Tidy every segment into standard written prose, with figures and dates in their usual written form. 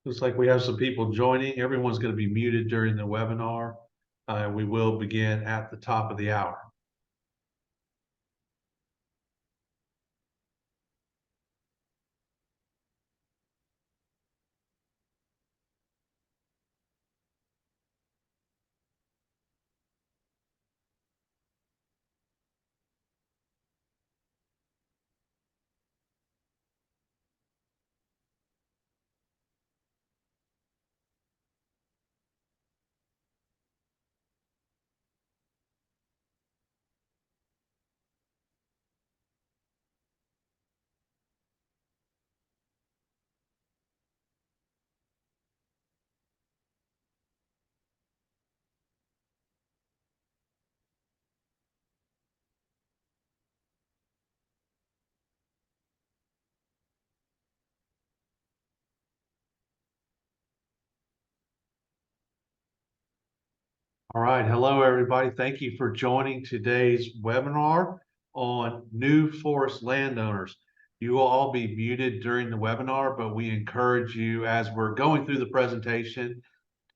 Looks like we have some people joining. Everyone's going to be muted during the webinar. We will begin at the top of the hour. All right. Hello, everybody. Thank you for joining today's webinar on new forest landowners. You will all be muted during the webinar, but we encourage you as we're going through the presentation.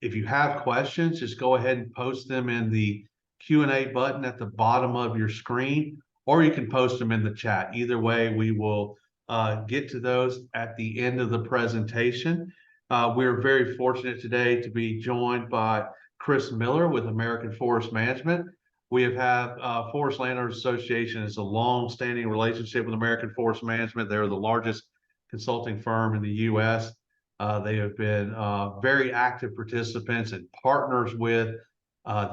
If you have questions, just go ahead and post them in the Q&A button at the bottom of your screen, or you can post them in the chat. Either way, we will get to those at the end of the presentation. We're very fortunate today to be joined by Chris Miller with American Forest Management. We have had Forest Landowners Association is a long-standing relationship with American Forest Management. They're the largest consulting firm in the U.S. They have been very active participants and partners with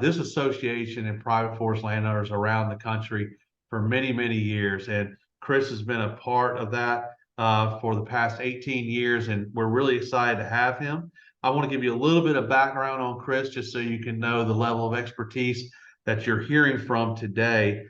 this association and private forest landowners around the country for many, many years. And Chris has been a part of that for the past 18 years, and we're really excited to have him. I want to give you a little bit of background on Chris, just so you can know the level of expertise that you're hearing from today.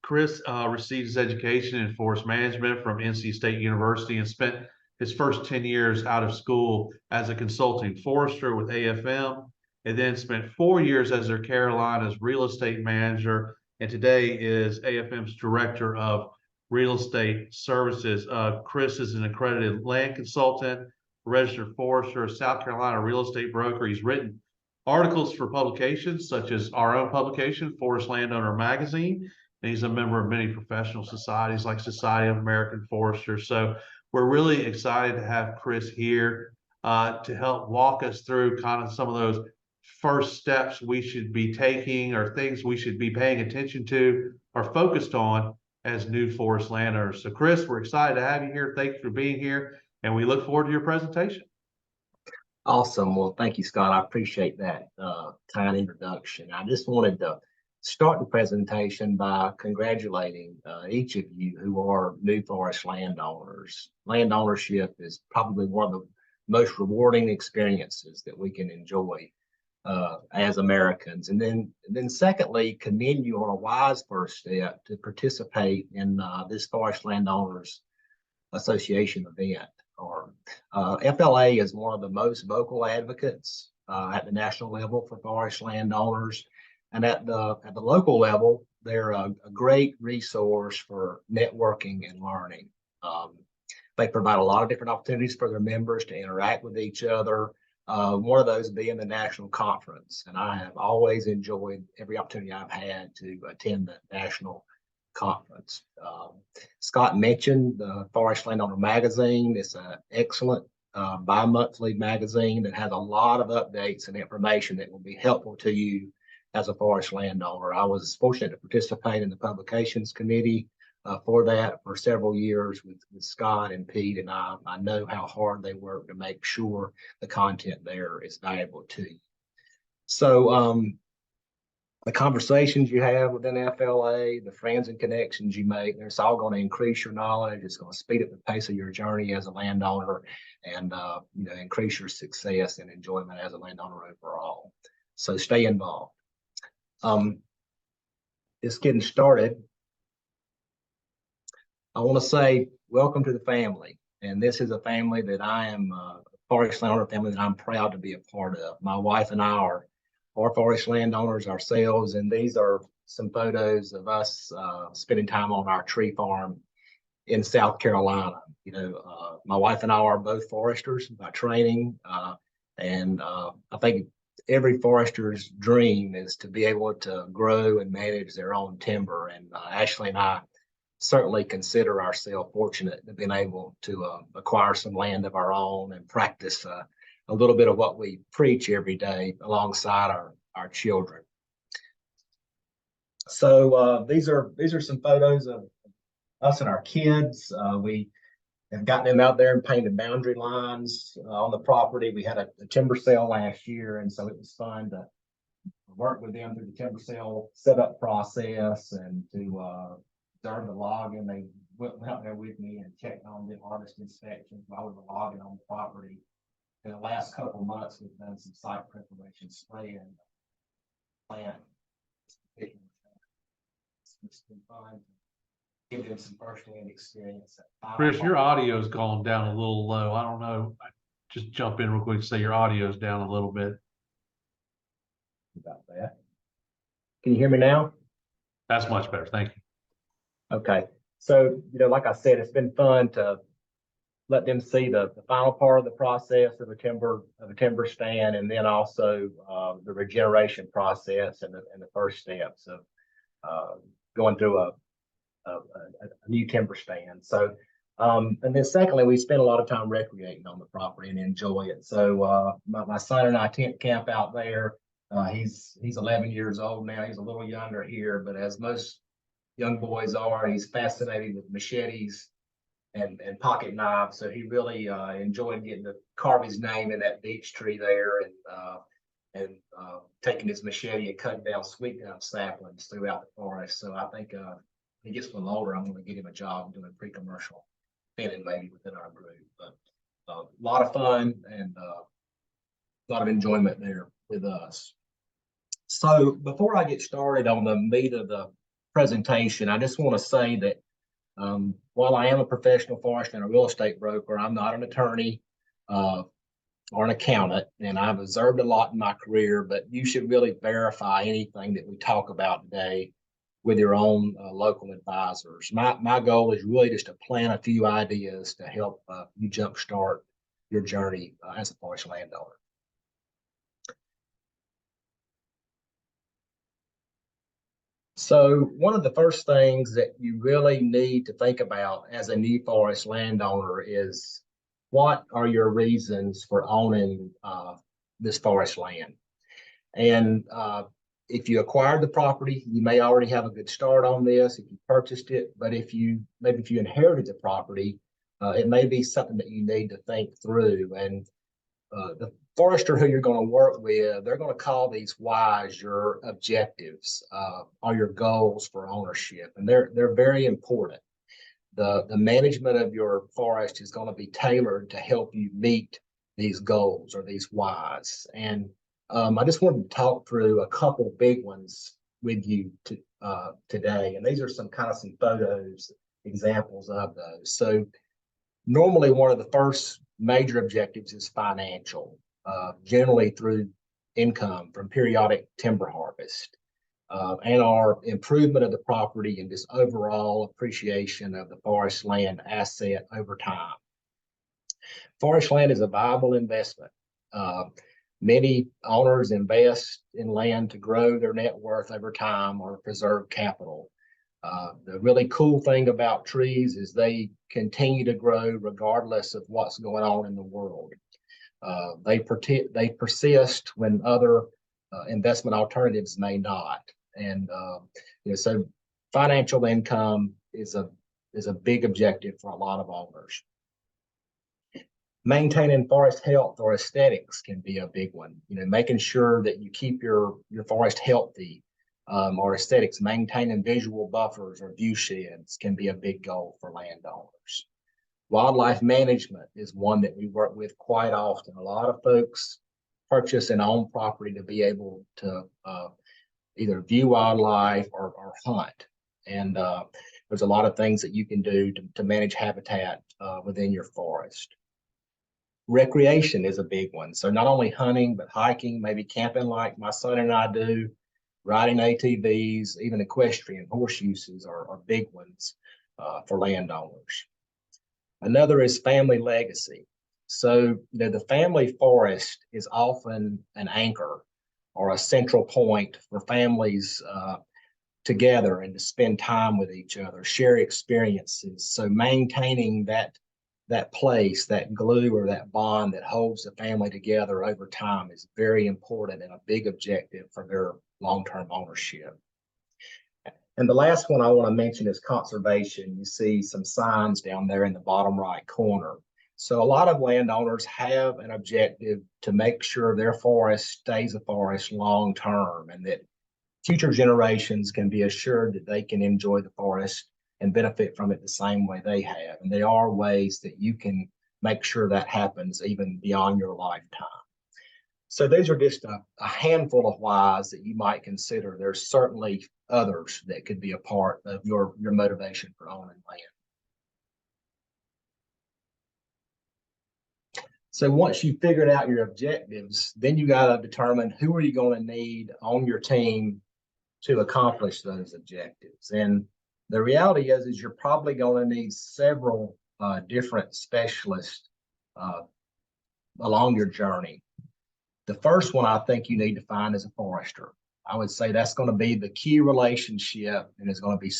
Chris received his education in forest management from NC State University and spent his first 10 years out of school as a consulting forester with AFM, and then spent 4 years as their Carolinas real estate manager, and today is AFM's director of real estate services. Chris is an accredited land consultant, registered forester, a South Carolina real estate broker. He's written articles for publications such as our own publication, Forest Landowner Magazine, and he's a member of many professional societies like Society of American Foresters. So we're really excited to have Chris here to help walk us through kind of some of those first steps we should be taking or things we should be paying attention to or focused on as new forest landowners. So Chris, we're excited to have you here. Thank you for being here, and we look forward to your presentation. Awesome. Well, thank you, Scott. I appreciate that kind introduction. I just wanted to start the presentation by congratulating each of you who are new forest landowners. Land ownership is probably one of the most rewarding experiences that we can enjoy as Americans. And then secondly, commend you on a wise first step to participate in this Forest Landowners Association event. Or FLA is one of the most vocal advocates at the national level for forest landowners, and at the local level, they're a great resource for networking and learning. They provide a lot of different opportunities for their members to interact with each other. One of those being the national conference, and I have always enjoyed every opportunity I've had to attend the national conference. Scott mentioned the Forest Landowner Magazine. It's an excellent bi-monthly magazine that has a lot of updates and information that will be helpful to you as a forest landowner. I was fortunate to participate in the publications committee for that for several years with Scott and Pete, and I know how hard they work to make sure the content there is valuable to you. So the conversations you have within FLA, the friends and connections you make, it's all going to increase your knowledge. It's going to speed up the pace of your journey as a landowner, and increase your success and enjoyment as a landowner overall. So stay involved. Just getting started, I want to say welcome to the family. And this is a family that I am, a forest landowner family that I'm proud to be a part of. My wife and I are forest landowners ourselves, and these are some photos of us spending time on our tree farm in South Carolina. My wife and I are both foresters by training, and I think every forester's dream is to be able to grow and manage their own timber. And Ashley and I certainly consider ourselves fortunate to being able to acquire some land of our own and practice a little bit of what we preach every day alongside our children. So these are some photos of us and our kids. We have gotten them out there and painted boundary lines on the property. We had a timber sale last year, and so it was fun to work with them through the timber sale setup process and to observe the logging. They went out there with me and checked on the harvest inspections while we were logging on the property. In the last couple of months, we've done some site preparation, spray and plant. It's been fun to give them some firsthand experience. Chris, your audio's gone down a little low. I don't know. Just jump in real quick and say your audio's down a little bit. About that. Can you hear me now? That's much better. Thank you. Okay. So, like I said, it's been fun to let them see the final part of the process of a timber stand, and then also the regeneration process and the first steps of going through a new timber stand. So, and then secondly, we spend a lot of time recreating on the property and enjoy it. So my son and I tent camp out there. He's 11 years old now. He's a little younger here, but as most young boys are, he's fascinated with machetes and pocket knives. So he really enjoyed getting to carve his name in that beech tree there, and taking his machete and cutting down sweet gum saplings throughout the forest. So I think when he gets a little older, I'm going to get him a job doing pre-commercial thinning maybe within our group. But a lot of fun and a lot of enjoyment there with us. So before I get started on the meat of the presentation, I just want to say that while I am a professional forester and a real estate broker, I'm not an attorney or an accountant, and I've observed a lot in my career, but you should really verify anything that we talk about today with your own local advisors. My goal is really just to plant a few ideas to help you jumpstart your journey as a forest landowner. So one of the first things that you really need to think about as a new forest landowner is, what are your reasons for owning this forest land? And if you acquired the property, you may already have a good start on this if you purchased it. But if you inherited the property, it may be something that you need to think through. And the forester who you're going to work with, they're going to call these whys your objectives or your goals for ownership, and they're very important. The management of your forest is going to be tailored to help you meet these goals or these whys. And I just wanted to talk through a couple big ones with you today, and these are some photos, examples of those. So normally one of the first major objectives is financial, generally through income from periodic timber harvest, and our improvement of the property and just overall appreciation of the forest land asset over time. Forest land is a viable investment. Many owners invest in land to grow their net worth over time or preserve capital. The really cool thing about trees is they continue to grow regardless of what's going on in the world. They persist when other investment alternatives may not. And so financial income is a big objective for a lot of owners. Maintaining forest health or aesthetics can be a big one. Making sure that you keep your forest healthy or aesthetics, maintaining visual buffers or view sheds can be a big goal for landowners. Wildlife management is one that we work with quite often. A lot of folks purchase and own property to be able to either view wildlife or hunt. And there's a lot of things that you can do to manage habitat within your forest. Recreation is a big one. So not only hunting, but hiking, maybe camping like my son and I do, riding ATVs, even equestrian horse uses are big ones. for landowners. Another is family legacy. So the family forest is often an anchor or a central point for families together and to spend time with each other, share experiences. So maintaining that place, that glue or that bond that holds the family together over time is very important and a big objective for their long-term ownership. And the last one I want to mention is conservation. You see some signs down there in the bottom right corner. So a lot of landowners have an objective to make sure their forest stays a forest long term and that future generations can be assured that they can enjoy the forest and benefit from it the same way they have. And there are ways that you can make sure that happens even beyond your lifetime. So these are just a handful of whys that you might consider. There's certainly others that could be a part of your motivation for owning land. So once you've figured out your objectives, then you got to determine who are you going to need on your team to accomplish those objectives. And the reality is you're probably going to need several different specialists along your journey. The first one I think you need to find is a forester. I would say that's going to be the key relationship and is going to be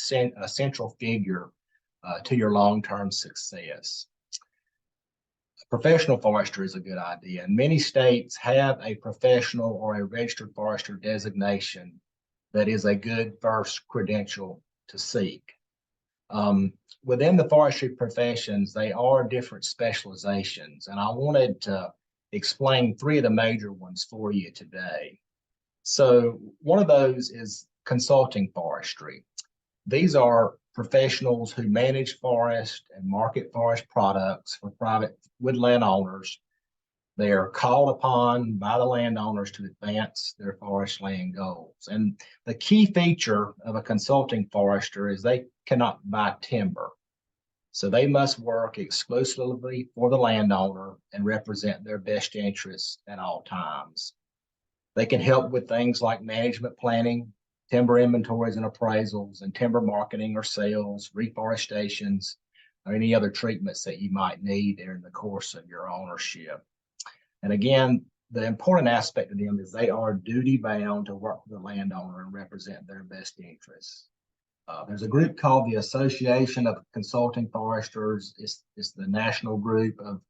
a central figure to your long-term success. A professional forester is a good idea, and many states have a professional or a registered forester designation that is a good first credential to seek. Within the forestry professions, they are different specializations, and I wanted to explain three of the major ones for you today. So one of those is consulting forestry. These are professionals who manage forest and market forest products for private woodland owners. They are called upon by the landowners to advance their forest land goals. And the key feature of a consulting forester is they cannot buy timber. So they must work exclusively for the landowner and represent their best interests at all times. They can help with things like management planning, timber inventories and appraisals, and timber marketing or sales, reforestations, or any other treatments that you might need during the course of your ownership. And again, the important aspect of them is they are duty bound to work for the landowner and represent their best interests. There's a group called the Association of Consulting Foresters. It's the national group of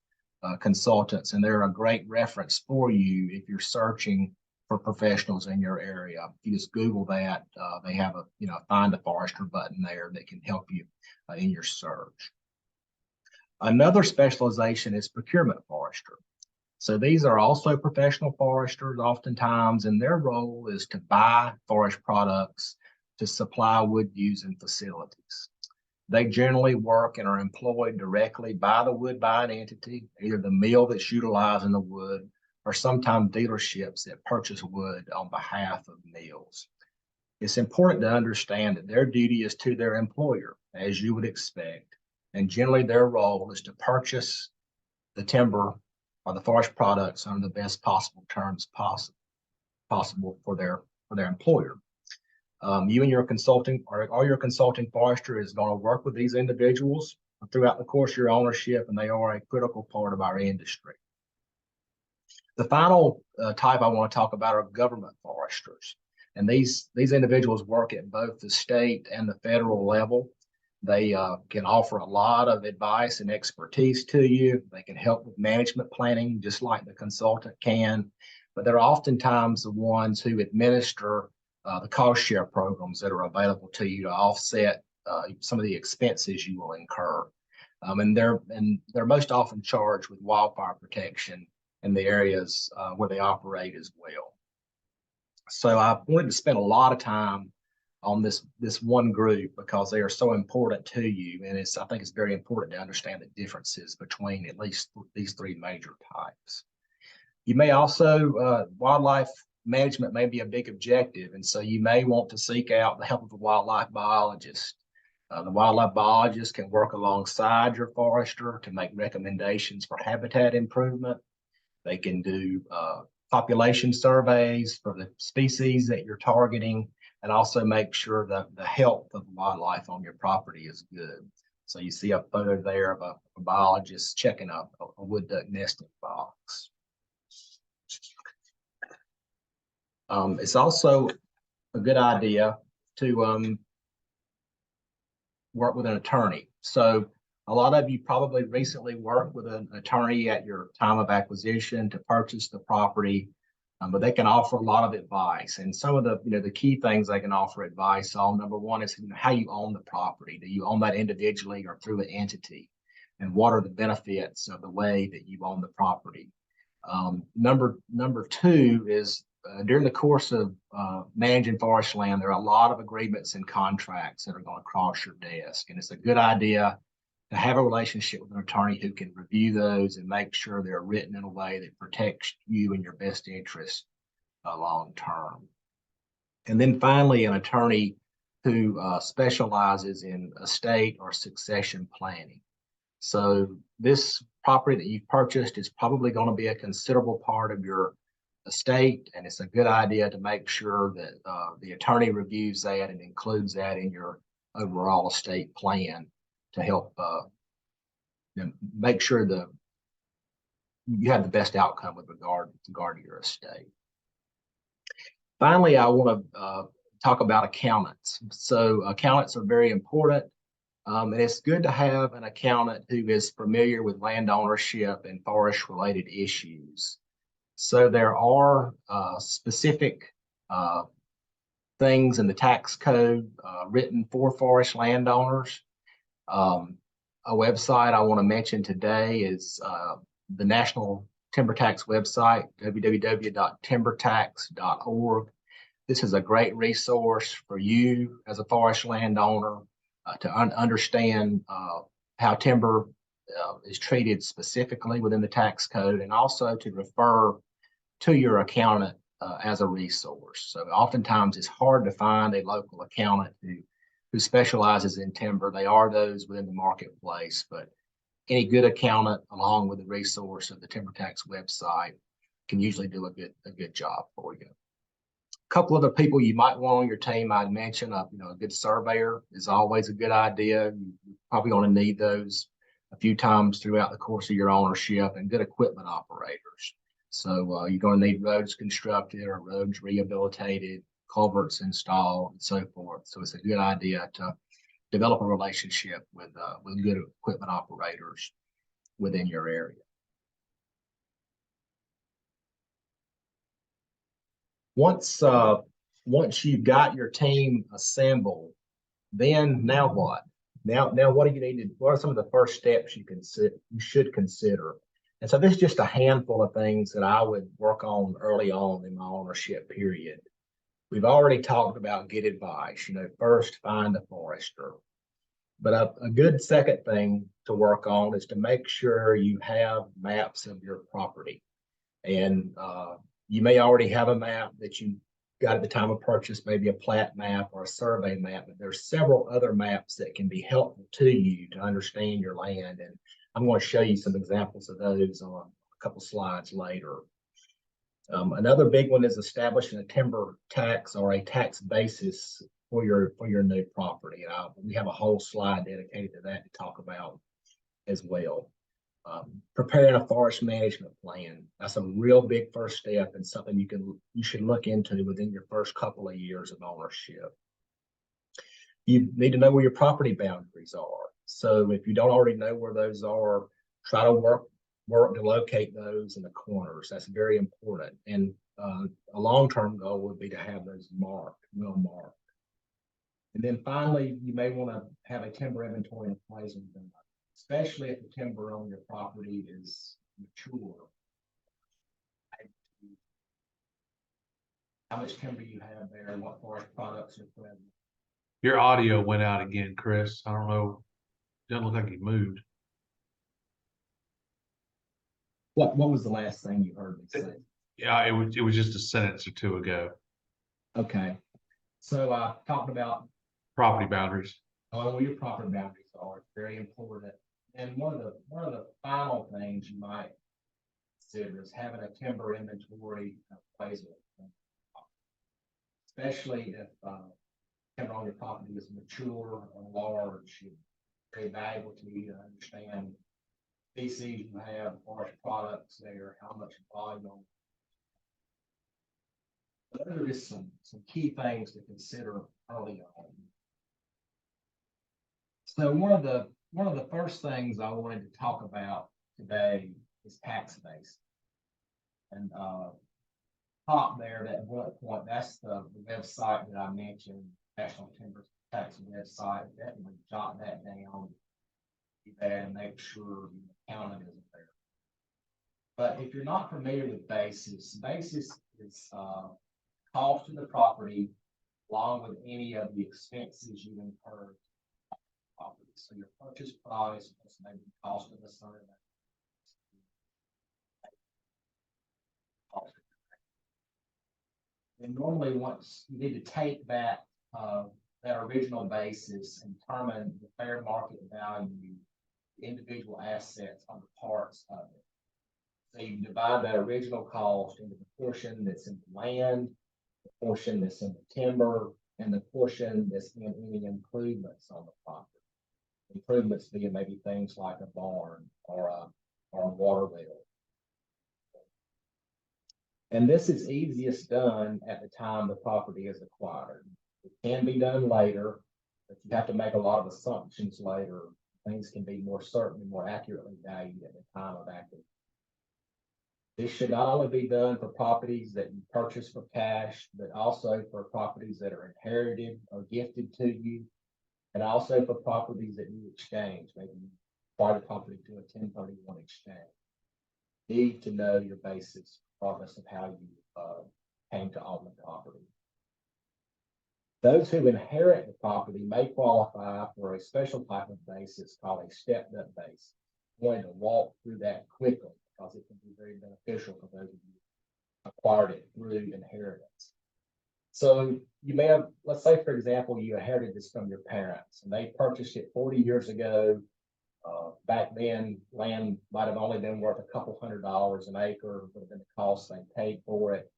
consultants, and they're a great reference for you if you're searching for professionals in your area. If you just Google that, they have a find a forester button there that can help you in your search. Another specialization is procurement forester. So these are also professional foresters oftentimes, and their role is to buy forest products to supply wood using facilities. They generally work and are employed directly by the wood buying entity, either the mill that's utilizing the wood or sometimes dealerships that purchase wood on behalf of mills. It's important to understand that their duty is to their employer, as you would expect, and generally their role is to purchase the timber or the forest products under the best possible terms possible for their employer. You and your consulting or your consulting forester is going to work with these individuals throughout the course of your ownership, and they are a critical part of our industry. The final type I want to talk about are government foresters. And these individuals work at both the state and the federal level. They can offer a lot of advice and expertise to you. They can help with management planning, just like the consultant can. But they're oftentimes the ones who administer the cost share programs that are available to you to offset some of the expenses you will incur. And they're most often charged with wildfire protection in the areas where they operate as well. So I wanted to spend a lot of time on this one group because they are so important to you, and I think it's very important to understand the differences between at least these three major types. You may also wildlife management may be a big objective, and so you may want to seek out the help of a wildlife biologist. The wildlife biologist can work alongside your forester to make recommendations for habitat improvement. They can do population surveys for the species that you're targeting. and also make sure that the health of wildlife on your property is good. So you see a photo there of a biologist checking a wood duck nesting box. It's also a good idea to work with an attorney. So a lot of you probably recently worked with an attorney at your time of acquisition to purchase the property, but they can offer a lot of advice. And some of the, the key things they can offer advice on, number one is how you own the property. Do you own that individually or through an entity? And what are the benefits of the way that you own the property? Number two is during the course of managing forest land, there are a lot of agreements and contracts that are going to cross your desk. And it's a good idea to have a relationship with an attorney who can review those and make sure they're written in a way that protects you and your best interest long term. And then finally, an attorney who specializes in estate or succession planning. So this property that you've purchased is probably going to be a considerable part of your estate, and it's a good idea to make sure that the attorney reviews that and includes that in your overall estate plan to help make sure you have the best outcome with regard to your estate. Finally, I want to talk about accountants. So accountants are very important. And it's good to have an accountant who is familiar with land ownership and forest related issues. So there are specific things in the tax code written for forest landowners. A website I want to mention today is the National Timber Tax website, www.timbertax.org. This is a great resource for you as a forest landowner to understand how timber is treated specifically within the tax code, and also to refer to your accountant as a resource. So oftentimes it's hard to find a local accountant who specializes in timber. They are those within the marketplace, but any good accountant, along with the resource of the Timber Tax website, can usually do a good job for you. A couple other people you might want on your team, I'd mention a good surveyor is always a good idea. You're probably going to need those a few times throughout the course of your ownership, and good equipment operators. So you're going to need roads constructed or roads rehabilitated, culverts installed, and so forth. So it's a good idea to develop a relationship with good equipment operators within your area. Once you've got your team assembled, then now what? Now what do you need to? What are some of the first steps you should consider? And so this is just a handful of things that I would work on early on in my ownership period. We've already talked about get advice. First find a forester. But a good second thing to work on is to make sure you have maps of your property. And you may already have a map that you got at the time of purchase, maybe a plat map or a survey map, but there's several other maps that can be helpful to you to understand your land. And I'm going to show you some examples of those on a couple slides later. Another big one is establishing a timber tax or a tax basis for your new property. We have a whole slide dedicated to that to talk about as well. Preparing a forest management plan. That's a real big first step, and something you should look into within your first couple of years of ownership. You need to know where your property boundaries are. So if you don't already know where those are, try to work to locate those in the corners. That's very important. And a long-term goal would be to have those well marked. And then finally, you may want to have a timber inventory and appraisal done, especially if the timber on your property is mature. How much timber you have there and what forest products are present. Your audio went out again, Chris. I don't know. Doesn't look like you moved. What was the last thing you heard me say? Yeah, it was just a sentence or two ago. Okay. So talking about Property boundaries. where your property boundaries are, it's very important. And one of the final things you might consider is having a timber inventory appraisal. especially if timber on your property is mature or large. It's very valuable to you to understand species you have, forest products there, how much volume. Those are just some key things to consider early on. So one of the first things I wanted to talk about today is tax base. And top there, that bullet point, that's the website that I mentioned, National Timber Tax website. Definitely jot that down, do that, and make sure the accounting isn't there. But if you're not familiar with basis, basis is cost of the property along with any of the expenses you incurred. So your purchase price plus maybe the cost of the survey. And normally, once you need to take that that original basis and determine the fair market value, the individual assets on the parts of it. So you divide that original cost into the portion that's in the land, the portion that's in the timber, and the portion that's in any improvements on the property. Improvements being maybe things like a barn or a water well. And this is easiest done at the time the property is acquired. It can be done later, but you have to make a lot of assumptions later. Things can be more certain and more accurately valued at the time of acquisition. This should not only be done for properties that you purchase for cash, but also for properties that are inherited or gifted to you, and also for properties that you exchange, maybe you acquire the property to a 1031 exchange. Need to know your basis, regardless of how you came to own the property. Those who inherit the property may qualify for a special type of basis called a stepped-up basis. I'm going to walk through that quickly because it can be very beneficial for those of you who acquired it through inheritance. So you may have, let's say, for example, you inherited this from your parents and they purchased it 40 years ago. Back then, land might have only been worth a couple $100 an acre, would have been the cost they paid for it.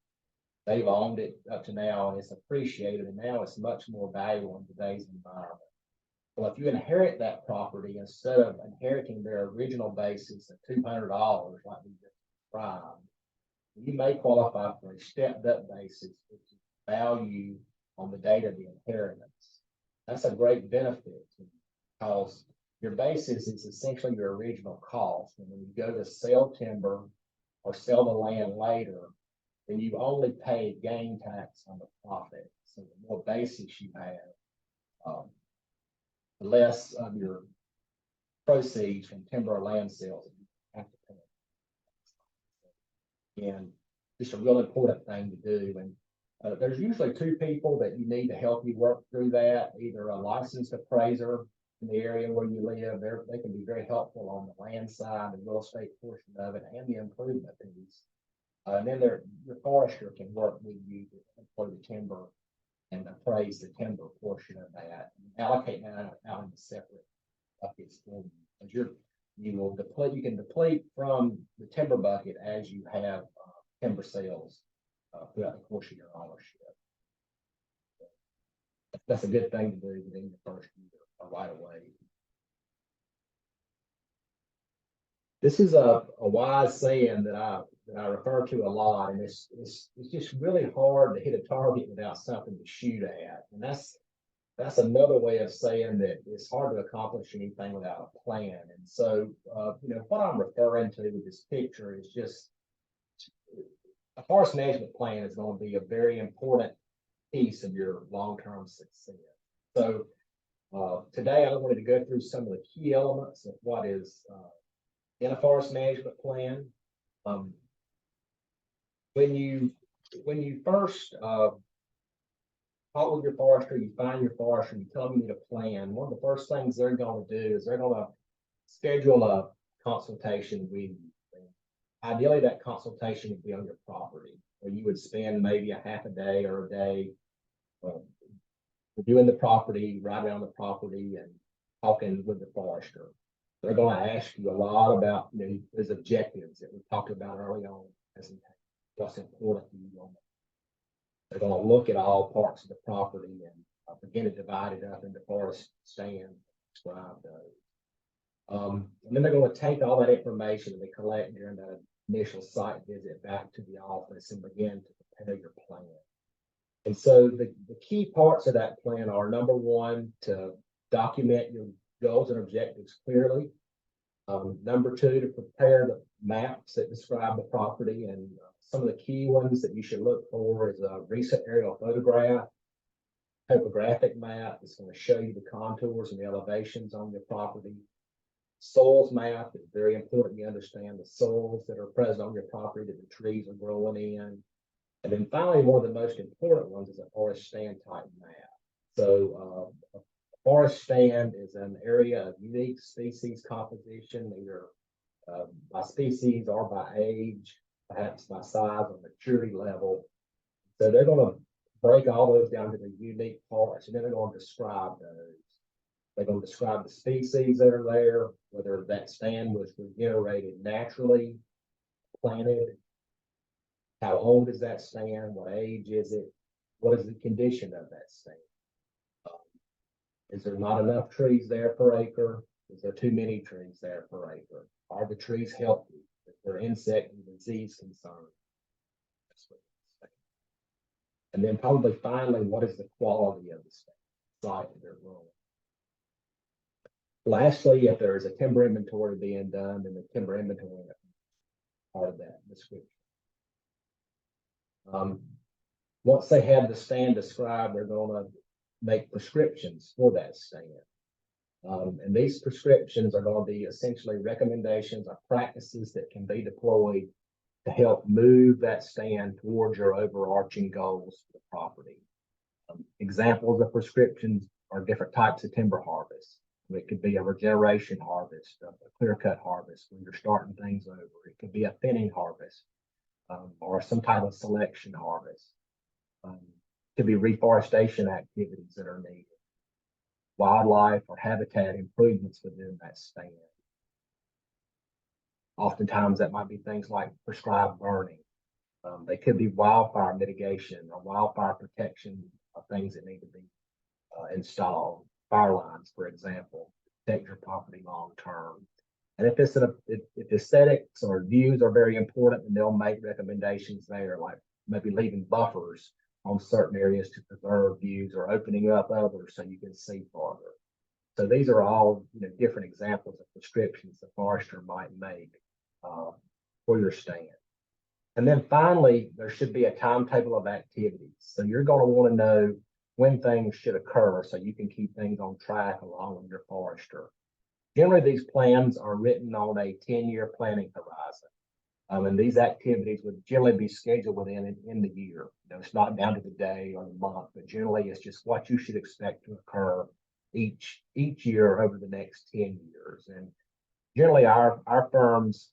They've owned it up to now and it's appreciated, and now it's much more valuable in today's environment. Well, if you inherit that property, instead of inheriting their original basis of $200 like we just described, you may qualify for a stepped-up basis, which is value on the date of the inheritance. That's a great benefit because your basis is essentially your original cost. And when you go to sell timber or sell the land later, then you only pay gain tax on the profit. So the more basis you have, the less of your proceeds from timber or land sales that you have to pay. And just a real important thing to do. And there's usually two people that you need to help you work through that, either a licensed appraiser in the area where you live. They can be very helpful on the land side, the real estate portion of it, and the improvement piece. And then your forester can work with you to employ the timber and appraise the timber portion of that, and allocate that out in separate buckets for you. Because you can deplete from the timber bucket as you have timber sales throughout the course of your ownership. That's a good thing to do within the first year right away. This is a wise saying that I refer to a lot, and it's just really hard to hit a target without something to shoot at. And that's another way of saying that it's hard to accomplish anything without a plan. And so, what I'm referring to with this picture is just a forest management plan is going to be a very important piece of your long-term success. So today I wanted to go through some of the key elements of what is in a forest management plan. When you first talk with your forester, you find your forester, you tell them you need a plan. One of the first things they're going to do is they're going to schedule a consultation with you. Ideally, that consultation would be on your property, where you would spend maybe a half a day or a day reviewing the property, riding on the property, and talking with the forester. They're going to ask you a lot about those objectives that we talked about early on. What's important to you on They're going to look at all parts of the property and begin to divide it up into forest stand, describe those. And then they're going to take all that information that they collect during that initial site visit back to the office and begin to prepare your plan. And so the key parts of that plan are, number one, to document your goals and objectives clearly. Number two, to prepare the maps that describe the property, and some of the key ones that you should look for is a recent aerial photograph, topographic map that's going to show you the contours and the elevations on your property. Soils map is very important. You understand the soils that are present on your property that the trees are growing in. And then finally, one of the most important ones is a forest stand type map. So a forest stand is an area of unique species composition, either by species or by age, perhaps by size or maturity level. So they're going to break all those down to the unique parts, and then they're going to describe those. They're going to describe the species that are there, whether that stand was regenerated naturally, planted, how old is that stand, what age is it, what is the condition of that stand. Is there not enough trees there per acre? Is there too many trees there per acre? Are the trees healthy? Is there insect and disease concerns? And then probably finally, what is the quality of the site that they're growing? Lastly, if there is a timber inventory being done, then the timber inventory is part of that description. Once they have the stand described, they're going to make prescriptions for that stand. And these prescriptions are going to be essentially recommendations or practices that can be deployed to help move that stand towards your overarching goals for the property. Examples of prescriptions are different types of timber harvest. It could be a regeneration harvest, a clear cut harvest when you're starting things over. It could be a thinning harvest, or some type of selection harvest. It could be reforestation activities that are needed, wildlife or habitat improvements within that stand. Oftentimes that might be things like prescribed burning. They could be wildfire mitigation or wildfire protection of things that need to be installed. Fire lines, for example, protect your property long term. And if aesthetics or views are very important, then they'll make recommendations there, like maybe leaving buffers on certain areas to preserve views or opening up others so you can see farther. So these are all different examples of prescriptions the forester might make for your stand. And then finally, there should be a timetable of activities. So you're going to want to know when things should occur so you can keep things on track along with your forester. Generally, these plans are written on a 10-year planning horizon. And these activities would generally be scheduled within the year. It's not down to the day or the month, but generally it's just what you should expect to occur each year over the next 10 years. And generally our firm's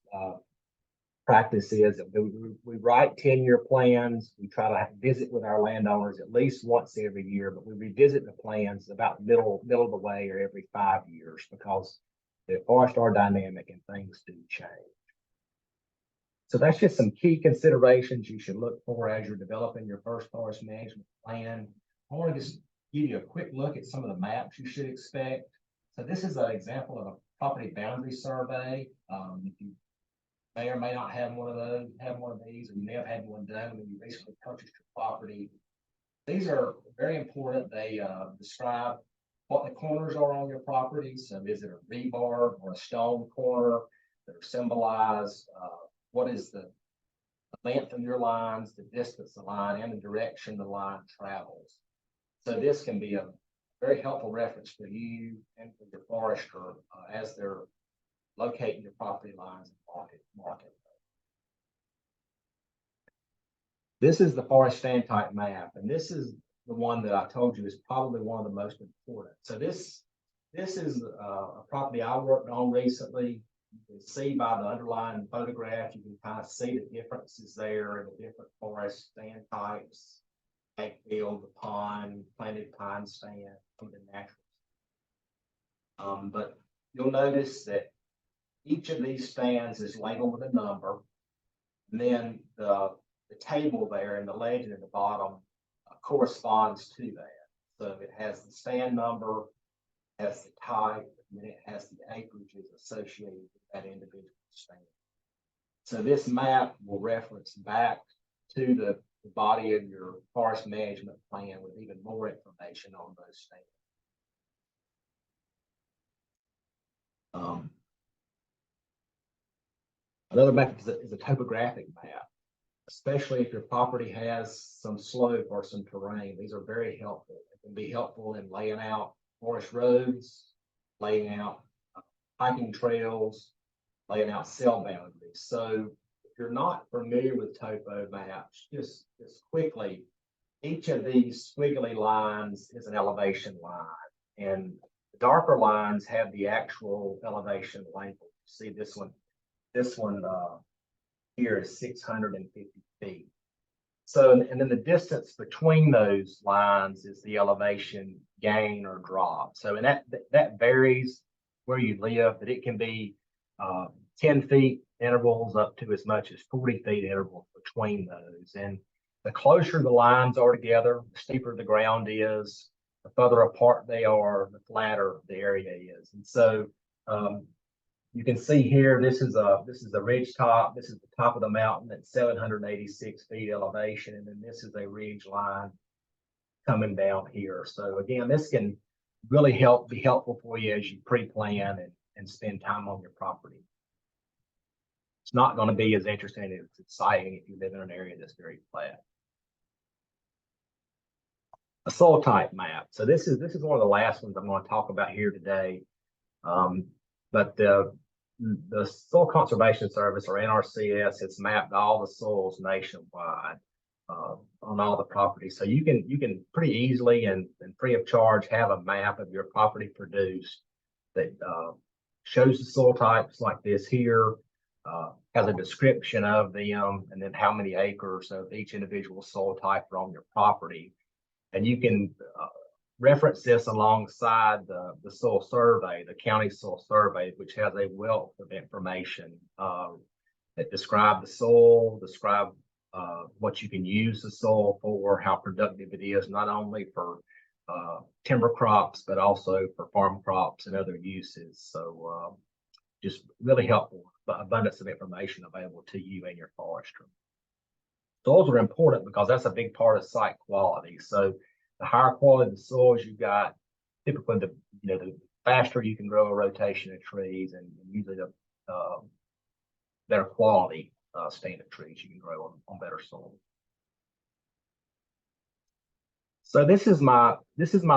practice is that we write 10-year plans. We try to visit with our landowners at least once every year, but we revisit the plans about middle of the way or every 5 years, because the forests are dynamic and things do change. So that's just some key considerations you should look for as you're developing your first forest management plan. I want to just give you a quick look at some of the maps you should expect. So this is an example of a property boundary survey. If you may or may not have one of these, or you may have had one done when you recently purchased your property. These are very important. They describe what the corners are on your property. So is it a rebar or a stone corner that are symbolized? What is the length of your lines, the distance of the line, and the direction the line travels? So this can be a very helpful reference for you and for your forester as they're locating your property lines and market. This is the forest stand type map, and this is the one that I told you is probably one of the most important. So this is a property I worked on recently. You can see by the underlying photograph, you can kind of see the differences there in the different forest stand types, field, the pond, planted pine stand, some of the natural. But you'll notice that each of these stands is labeled with a number, and then the table there and the legend at the bottom corresponds to that. So it has the stand number, has the type, and then it has the acreages associated with that individual stand. So this map will reference back to the body of your forest management plan with even more information on those stands. Another map is a topographic map, especially if your property has some slope or some terrain. These are very helpful. It can be helpful in laying out forest roads, laying out hiking trails, laying out cell boundaries. So if you're not familiar with topo maps, just quickly, each of these squiggly lines is an elevation line, and the darker lines have the actual elevation label. See this one here is 650 feet. So, and then the distance between those lines is the elevation gain or drop. So, and that varies where you live, but it can be 10 feet intervals up to as much as 40 feet intervals between those. And the closer the lines are together, the steeper the ground is, the further apart they are, the flatter the area is. And so you can see here, this is a ridge top. This is the top of the mountain at 786 feet elevation. And then this is a ridge line coming down here. So again, this can really be helpful for you as you pre-plan and spend time on your property. It's not going to be as interesting as exciting if you live in an area that's very flat. A soil type map. So this is one of the last ones I'm going to talk about here today. But the Soil Conservation Service, or NRCS, has mapped all the soils nationwide on all the properties. So you can pretty easily and free of charge have a map of your property produced that shows the soil types like this here, has a description of them, and then how many acres of each individual soil type are on your property. And you can reference this alongside the soil survey, the county soil survey, which has a wealth of information that describe the soil, describe what you can use the soil for, how productive it is, not only for timber crops, but also for farm crops and other uses. So just really helpful, abundance of information available to you and your forester. Soils are important because that's a big part of site quality. So the higher quality of the soils you've got, typically the faster you can grow a rotation of trees, and usually the better quality stand of trees you can grow on better soil. So this is my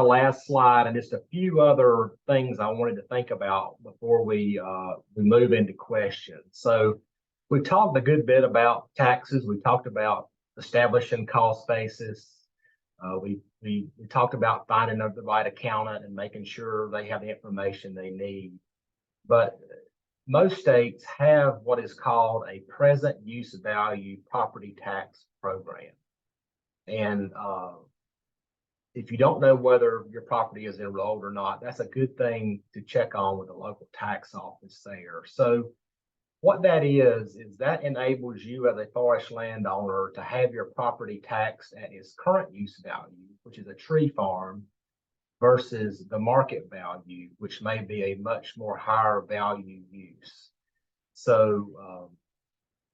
last slide, and just a few other things I wanted to think about before we move into questions. So we've talked a good bit about taxes. We talked about establishing cost basis. We talked about finding the right accountant and making sure they have the information they need. But most states have what is called a present use value property tax program. And if you don't know whether your property is enrolled or not, that's a good thing to check on with the local tax office there. So what that is that enables you as a forest landowner to have your property taxed at its current use value, which is a tree farm, versus the market value, which may be a much more higher value use. So,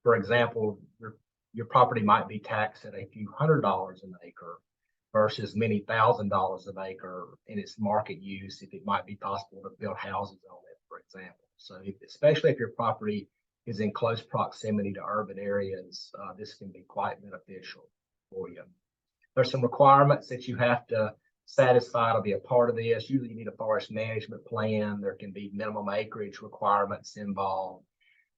for example, your property might be taxed at a few $100s an acre versus many $1,000s an acre in its market use, if it might be possible to build houses on it, for example. So especially if your property is in close proximity to urban areas, this can be quite beneficial for you. There's some requirements that you have to satisfy to be a part of this. Usually you need a forest management plan. There can be minimum acreage requirements involved.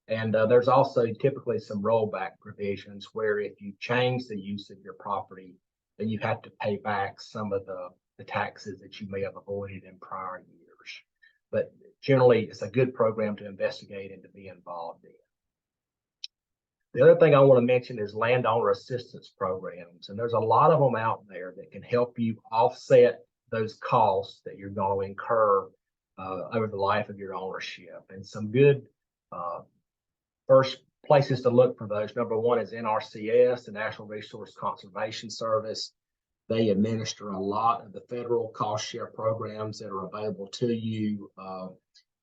And there's also typically some rollback provisions where if you change the use of your property, then you have to pay back some of the taxes that you may have avoided in prior years. But generally, it's a good program to investigate and to be involved in. The other thing I want to mention is landowner assistance programs. And there's a lot of them out there that can help you offset those costs that you're going to incur over the life of your ownership. And some good first places to look for those. Number one is NRCS, the National Resource Conservation Service. They administer a lot of the federal cost share programs that are available to you,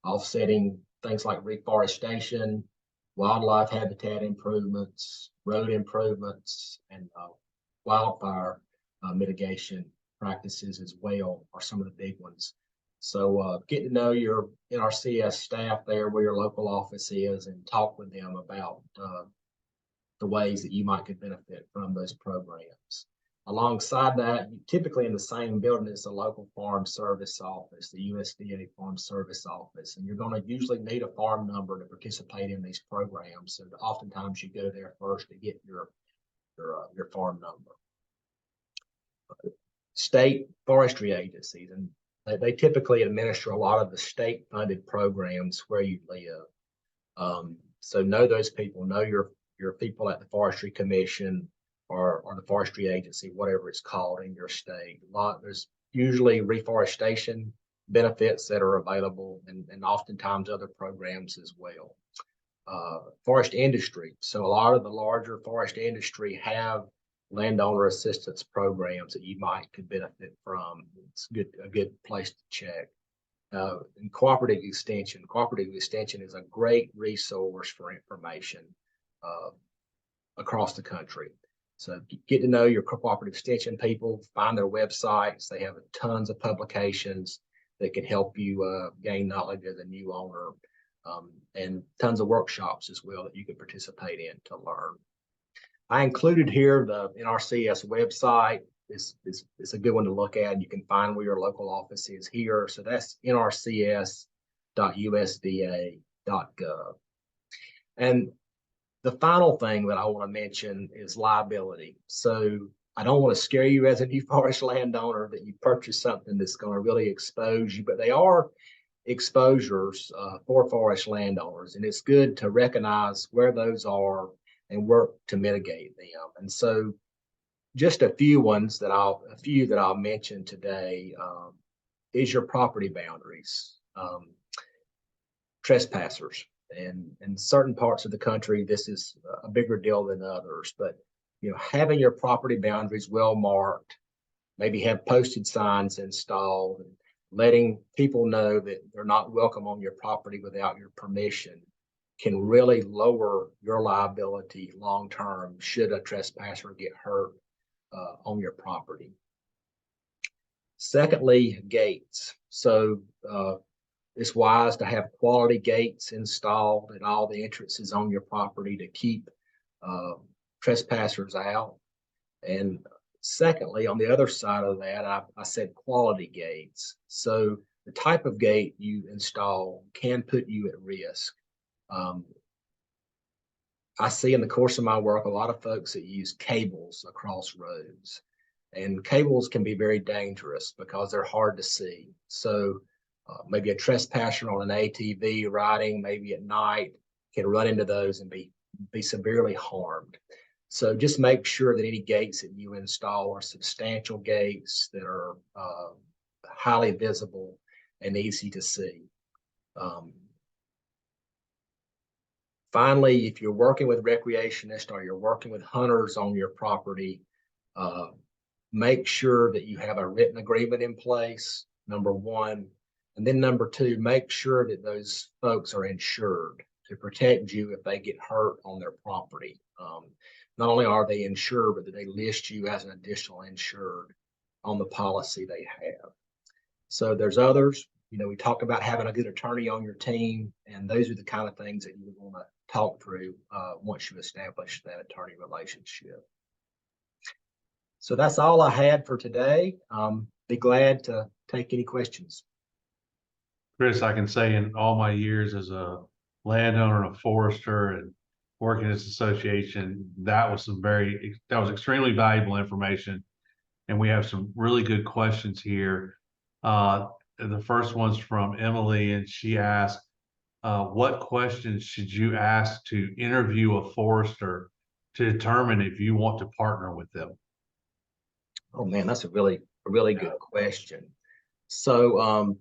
offsetting things like reforestation, wildlife habitat improvements, road improvements, and wildfire mitigation practices as well are some of the big ones. So get to know your NRCS staff there where your local office is and talk with them about the ways that you might could benefit from those programs. Alongside that, typically in the same building as the local Farm Service Office, the USDA Farm Service Office, and you're going to usually need a farm number to participate in these programs. So oftentimes you go there first to get your farm number. State forestry agencies, and they typically administer a lot of the state-funded programs where you live. So know those people, know your people at the Forestry Commission or the forestry agency, whatever it's called in your state. There's usually reforestation benefits that are available, and oftentimes other programs as well. Forest industry. So a lot of the larger forest industry have landowner assistance programs that you could benefit from. It's a good place to check. And cooperative extension. Cooperative extension is a great resource for information across the country. So get to know your cooperative extension people, find their websites. They have tons of publications that can help you gain knowledge as a new owner, and tons of workshops as well that you can participate in to learn. I included here the NRCS website. It's a good one to look at. You can find where your local office is here. So that's nrcs.usda.gov. And the final thing that I want to mention is liability. So I don't want to scare you as a new forest landowner that you purchase something that's going to really expose you, but they are exposures for forest landowners, and it's good to recognize where those are and work to mitigate them. And so just a few that I'll mention today is your property boundaries. Trespassers, and in certain parts of the country this is a bigger deal than others, but having your property boundaries well marked, maybe have posted signs installed, and letting people know that they're not welcome on your property without your permission can really lower your liability long term should a trespasser get hurt on your property. Secondly, gates. So it's wise to have quality gates installed at all the entrances on your property to keep trespassers out. And secondly, on the other side of that, I said quality gates. So the type of gate you install can put you at risk. I see in the course of my work a lot of folks that use cables across roads, and cables can be very dangerous because they're hard to see. So maybe a trespasser on an ATV riding maybe at night can run into those and be severely harmed. So just make sure that any gates that you install are substantial gates that are highly visible and easy to see. Finally, if you're working with recreationists or you're working with hunters on your property, make sure that you have a written agreement in place, number one. And then number two, make sure that those folks are insured to protect you if they get hurt on their property. Not only are they insured, but that they list you as an additional insured on the policy they have. So there's others. We talked about having a good attorney on your team, and those are the kind of things that you would want to talk through once you establish that attorney relationship. So that's all I had for today. Be glad to take any questions. Chris, I can say in all my years as a landowner and a forester and working in this association, that was extremely valuable information. And we have some really good questions here. The first one's from Emily, and she asked, what questions should you ask to interview a forester to determine if you want to partner with them? Oh man, that's a really good question. So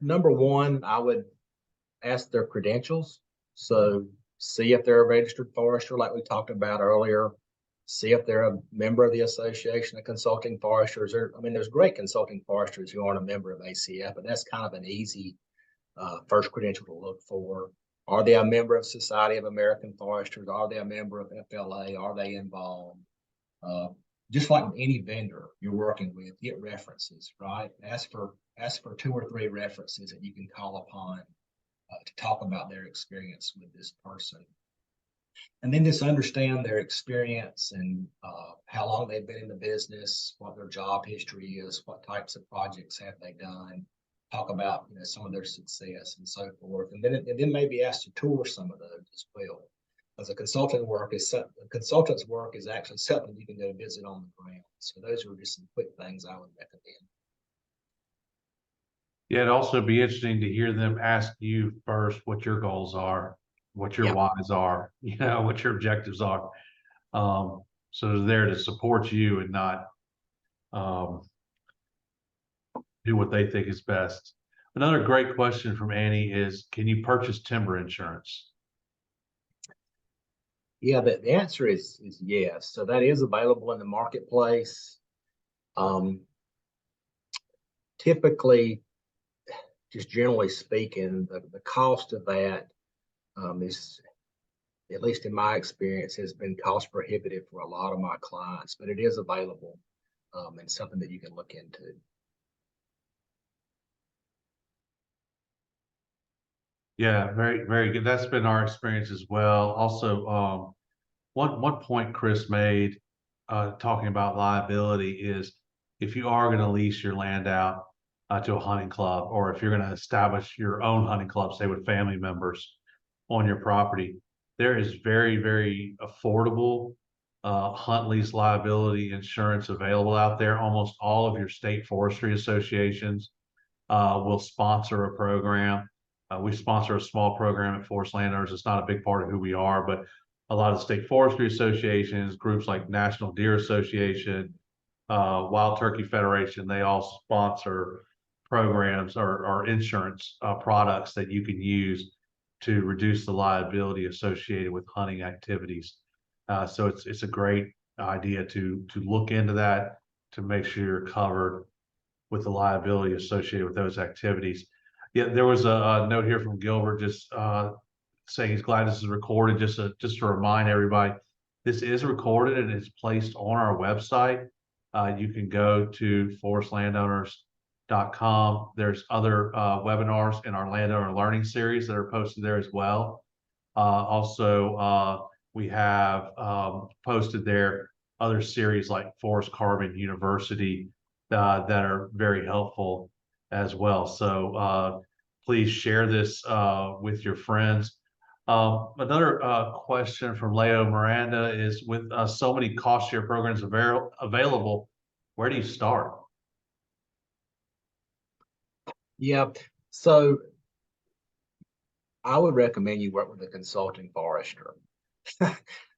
number one, I would ask their credentials. So see if they're a registered forester like we talked about earlier. see if they're a member of the Association of Consulting Foresters. Or, I mean, there's great consulting foresters who aren't a member of ACF, but that's kind of an easy first credential to look for. Are they a member of Society of American Foresters? Are they a member of FLA? Are they involved? Just like any vendor you're working with, get references, right? Ask for 2 or 3 references that you can call upon to talk about their experience with this person. And then just understand their experience and how long they've been in the business, what their job history is, what types of projects have they done, talk about some of their success and so forth. And then maybe ask to tour some of those as well. As a consultant's work is actually something you can go visit on the ground. So those are just some quick things I would recommend. Yeah, it'd also be interesting to hear them ask you first what your goals are, what your Yeah. whys are, what your objectives are. So they're there to support you and not um, do what they think is best. Another great question from Annie is, can you purchase timber insurance? Yeah, the answer is yes. So that is available in the marketplace. Typically, just generally speaking, the cost of that is, at least in my experience, has been cost prohibitive for a lot of my clients, but it is available and something that you can look into. Yeah, very, very good. That's been our experience as well. Also, one point Chris made, talking about liability is if you are going to lease your land out to a hunting club, or if you're going to establish your own hunting club, say with family members on your property, there is very, very affordable hunt lease liability insurance available out there. Almost all of your state forestry associations will sponsor a program. We sponsor a small program at Forest Landowners. It's not a big part of who we are, but a lot of state forestry associations, groups like National Deer Association, Wild Turkey Federation, they all sponsor programs or insurance products that you can use to reduce the liability associated with hunting activities. So it's a great idea to look into that to make sure you're covered with the liability associated with those activities. Yeah, there was a note here from Gilbert just saying he's glad this is recorded. Just to remind everybody, this is recorded and it's placed on our website. You can go to forestlandowners.com. There's other webinars in our landowner learning series that are posted there as well. Also, we have posted there other series like Forest Carbon University that are very helpful as well. So please share this with your friends. Another question from Leo Miranda is, with so many cost share programs available, where do you start? Yeah, so I would recommend you work with a consulting forester.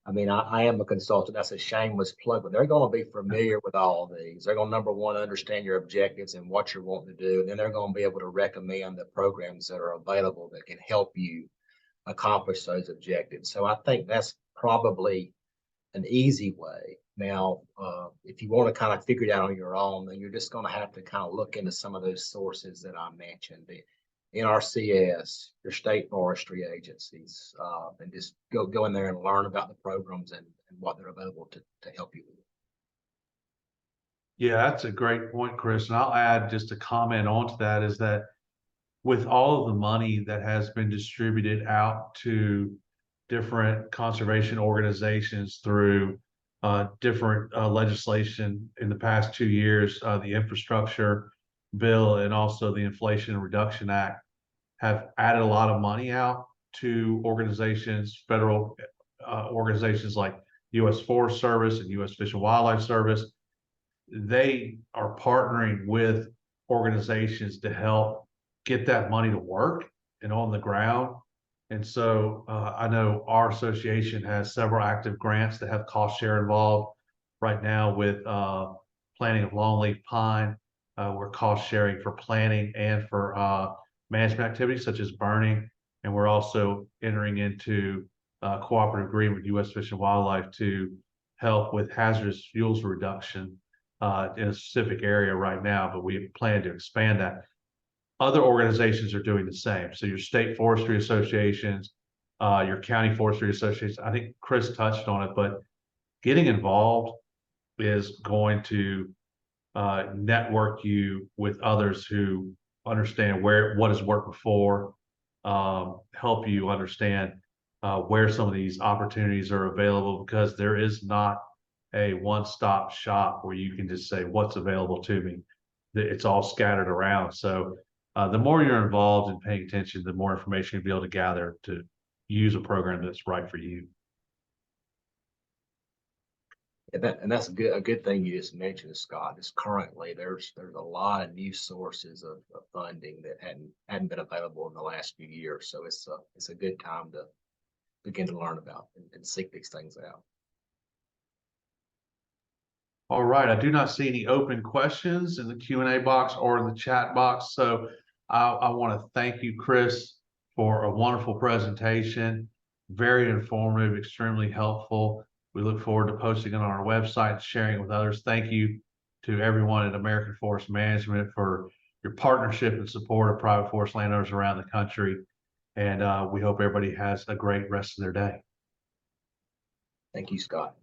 I mean, I am a consultant. That's a shameless plug, but they're going to be familiar with all of these. They're going to, number one, understand your objectives and what you're wanting to do. And then they're going to be able to recommend the programs that are available that can help you accomplish those objectives. So I think that's probably an easy way. Now, if you want to kind of figure it out on your own, then you're just going to have to kind of look into some of those sources that I mentioned, the NRCS, your state forestry agencies, and just go in there and learn about the programs and what they're available to help you with. Yeah, that's a great point, Chris. And I'll add just a comment onto that is that with all of the money that has been distributed out to different conservation organizations through different legislation in the past 2 years, the infrastructure bill and also the Inflation Reduction Act have added a lot of money out to organizations, federal organizations like U.S. Forest Service and U.S. Fish and Wildlife Service. They are partnering with organizations to help get that money to work and on the ground. And so I know our association has several active grants that have cost share involved right now with planting of longleaf pine. We're cost sharing for planting and for management activities such as burning. And we're also entering into cooperative agreement with U.S. Fish and Wildlife to help with hazardous fuels reduction in a specific area right now, but we plan to expand that. Other organizations are doing the same. So your state forestry associations, your county forestry associations, I think Chris touched on it, but getting involved is going to network you with others who understand what has worked before, help you understand where some of these opportunities are available, because there is not a one-stop shop where you can just say what's available to me. It's all scattered around. So the more you're involved in paying attention, the more information you'll be able to gather to use a program that's right for you. And that's a good thing you just mentioned, Scott. Is currently there's a lot of new sources of funding that hadn't been available in the last few years. So it's a good time to begin to learn about and seek these things out. All right, I do not see any open questions in the Q&A box or in the chat box. So I want to thank you, Chris, for a wonderful presentation. Very informative, extremely helpful. We look forward to posting it on our website and sharing it with others. Thank you to everyone at American Forest Management for your partnership and support of private forest landowners around the country. And we hope everybody has a great rest of their day. Thank you, Scott.